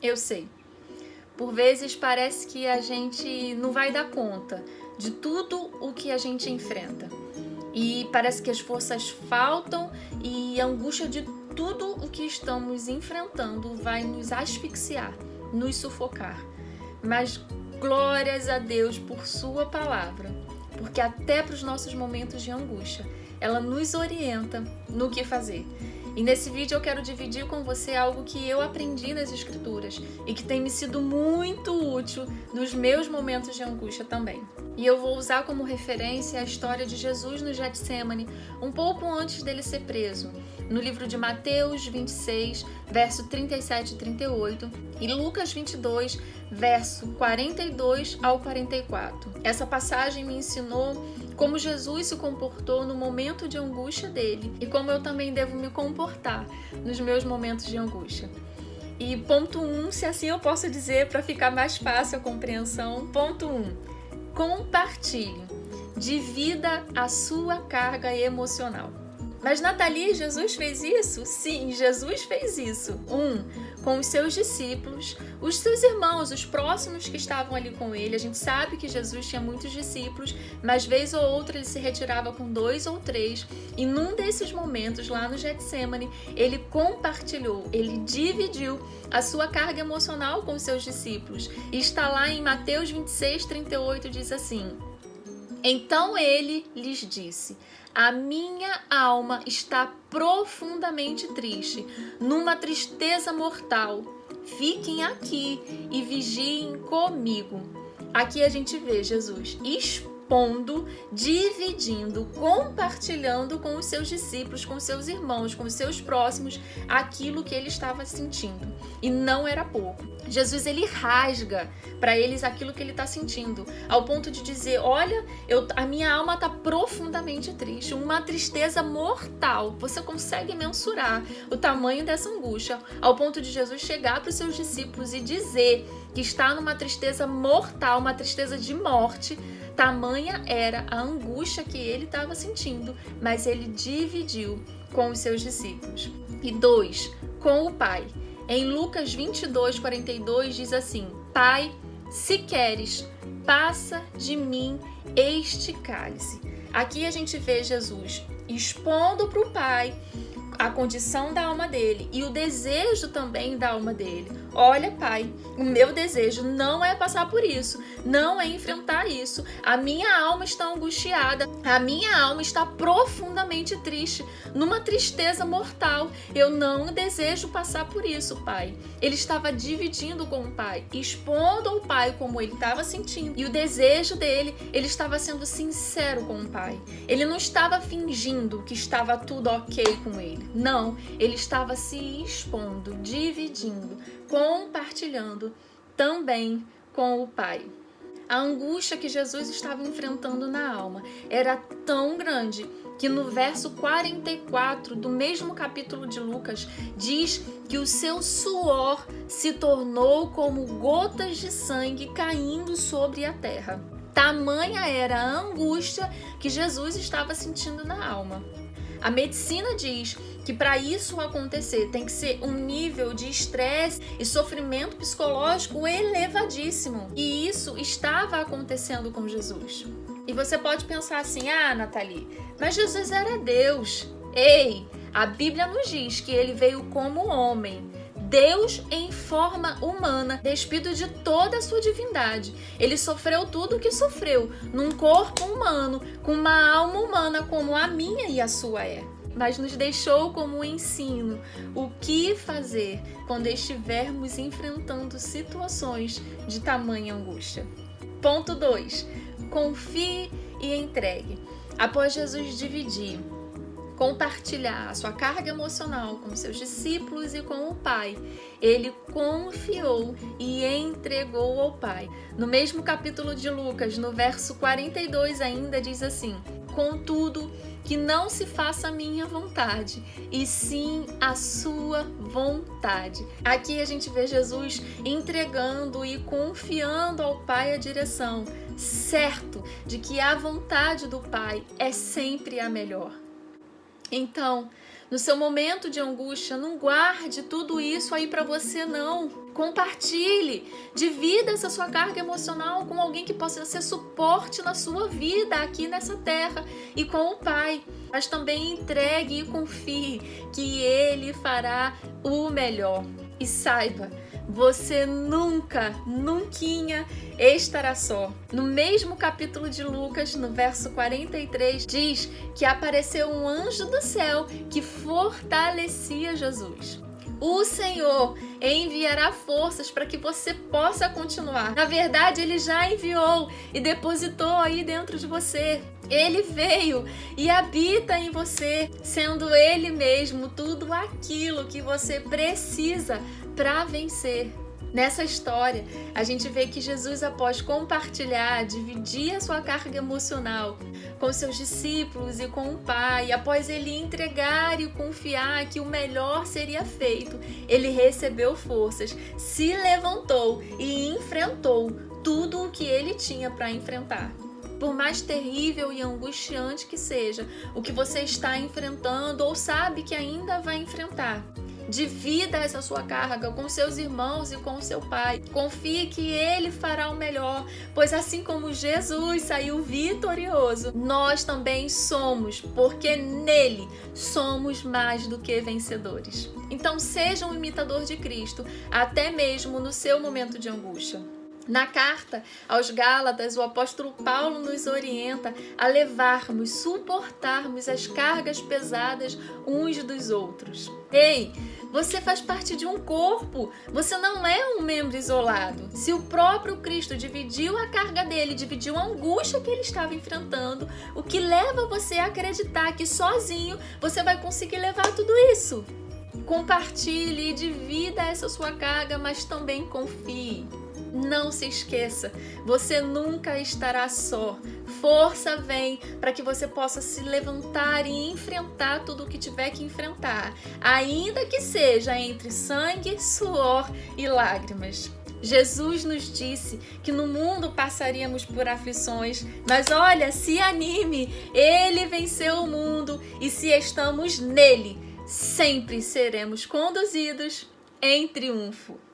Eu sei. Por vezes parece que a gente não vai dar conta de tudo o que a gente enfrenta. E parece que as forças faltam e a angústia de tudo o que estamos enfrentando vai nos asfixiar, nos sufocar. Mas glórias a Deus por sua palavra, porque até para os nossos momentos de angústia, ela nos orienta no que fazer. E nesse vídeo eu quero dividir com você algo que eu aprendi nas Escrituras e que tem me sido muito útil nos meus momentos de angústia também. E eu vou usar como referência a história de Jesus no Getsemane, um pouco antes dele ser preso, no livro de Mateus 26, verso 37 e 38, e Lucas 22, verso 42 ao 44. Essa passagem me ensinou como Jesus se comportou no momento de angústia dele e como eu também devo me comportar nos meus momentos de angústia. E ponto 1, se assim eu posso dizer, para ficar mais fácil a compreensão, ponto 1. Compartilhe, divida a sua carga emocional. Mas Nathalie, Jesus fez isso? Sim, Jesus fez isso. Com os seus discípulos, os seus irmãos, os próximos que estavam ali com ele. A gente sabe que Jesus tinha muitos discípulos, mas vez ou outra ele se retirava com 2 ou 3. E num desses momentos, lá no Getsemane, ele compartilhou, ele dividiu a sua carga emocional com os seus discípulos. E está lá em Mateus 26, 38, diz assim: Então ele lhes disse: A minha alma está profundamente triste, numa tristeza mortal. Fiquem aqui e vigiem comigo. Aqui a gente vê Jesus expondo, dividindo, compartilhando com os seus discípulos, com os seus irmãos, com os seus próximos, aquilo que ele estava sentindo. E não era pouco. Jesus, ele rasga para eles aquilo que ele está sentindo, ao ponto de dizer: olha, a minha alma está profundamente triste, uma tristeza mortal. Você consegue mensurar o tamanho dessa angústia, ao ponto de Jesus chegar para os seus discípulos e dizer que está numa tristeza mortal, uma tristeza de morte. Tamanha era a angústia que ele estava sentindo, mas ele dividiu com os seus discípulos. E 2, com o Pai. Em Lucas 22, 42 diz assim: Pai, se queres, passa de mim este cálice. Aqui a gente vê Jesus expondo para o Pai a condição da alma dele e o desejo também da alma dele. Olha, Pai, o meu desejo não é passar por isso, não é enfrentar isso. A minha alma está angustiada, a minha alma está profundamente triste, numa tristeza mortal. Eu não desejo passar por isso, Pai. Ele estava dividindo com o Pai, expondo ao Pai como ele estava sentindo. E o desejo dele, ele estava sendo sincero com o Pai. Ele não estava fingindo que estava tudo ok com ele. Não, ele estava se expondo, dividindo, compartilhando também com o Pai. A angústia que Jesus estava enfrentando na alma era tão grande que no verso 44 do mesmo capítulo de Lucas diz que o seu suor se tornou como gotas de sangue caindo sobre a terra. Tamanha era a angústia que Jesus estava sentindo na alma. A medicina diz que para isso acontecer tem que ser um nível de estresse e sofrimento psicológico elevadíssimo. E isso estava acontecendo com Jesus. E você pode pensar assim: Nathalie, mas Jesus era Deus. Ei, a Bíblia nos diz que ele veio como homem. Deus em forma humana, despido de toda a sua divindade. Ele sofreu tudo o que sofreu, num corpo humano, com uma alma humana como a minha e a sua é. Mas nos deixou como ensino o que fazer quando estivermos enfrentando situações de tamanha angústia. Ponto 2. Confie e entregue. Após Jesus dividir, compartilhar a sua carga emocional com seus discípulos e com o Pai, ele confiou e entregou ao Pai. No mesmo capítulo de Lucas, no verso 42 ainda diz assim: Contudo, que não se faça a minha vontade, e sim a sua vontade. Aqui a gente vê Jesus entregando e confiando ao Pai a direção, certo de que a vontade do Pai é sempre a melhor. Então, no seu momento de angústia. Não guarde tudo isso aí para você, não. Compartilhe, divida essa sua carga emocional com alguém que possa ser suporte na sua vida aqui nessa terra e com o Pai. Mas também entregue e confie que Ele fará o melhor. E saiba, você nunca estará só. No mesmo capítulo de Lucas, no verso 43, diz que apareceu um anjo do céu que fortalecia Jesus. O Senhor enviará forças para que você possa continuar. Na verdade, Ele já enviou e depositou aí dentro de você. Ele veio e habita em você, sendo Ele mesmo tudo aquilo que você precisa para vencer. Nessa história, a gente vê que Jesus, após compartilhar, dividir a sua carga emocional com seus discípulos e com o Pai, após ele entregar e confiar que o melhor seria feito, ele recebeu forças, se levantou e enfrentou tudo o que ele tinha para enfrentar. Por mais terrível e angustiante que seja o que você está enfrentando ou sabe que ainda vai enfrentar, divida essa sua carga com seus irmãos e com seu Pai. Confie que Ele fará o melhor, pois assim como Jesus saiu vitorioso, nós também somos, porque nele somos mais do que vencedores. Então seja um imitador de Cristo, até mesmo no seu momento de angústia. Na carta aos Gálatas, o apóstolo Paulo nos orienta a levarmos, suportarmos as cargas pesadas uns dos outros. Ei, você faz parte de um corpo, você não é um membro isolado. Se o próprio Cristo dividiu a carga dele, dividiu a angústia que ele estava enfrentando, o que leva você a acreditar que sozinho você vai conseguir levar tudo isso? Compartilhe e divida essa sua carga, mas também confie. Não se esqueça, você nunca estará só. Força vem para que você possa se levantar e enfrentar tudo o que tiver que enfrentar, ainda que seja entre sangue, suor e lágrimas. Jesus nos disse que no mundo passaríamos por aflições, mas olha, se anime, Ele venceu o mundo e se estamos nele, sempre seremos conduzidos em triunfo.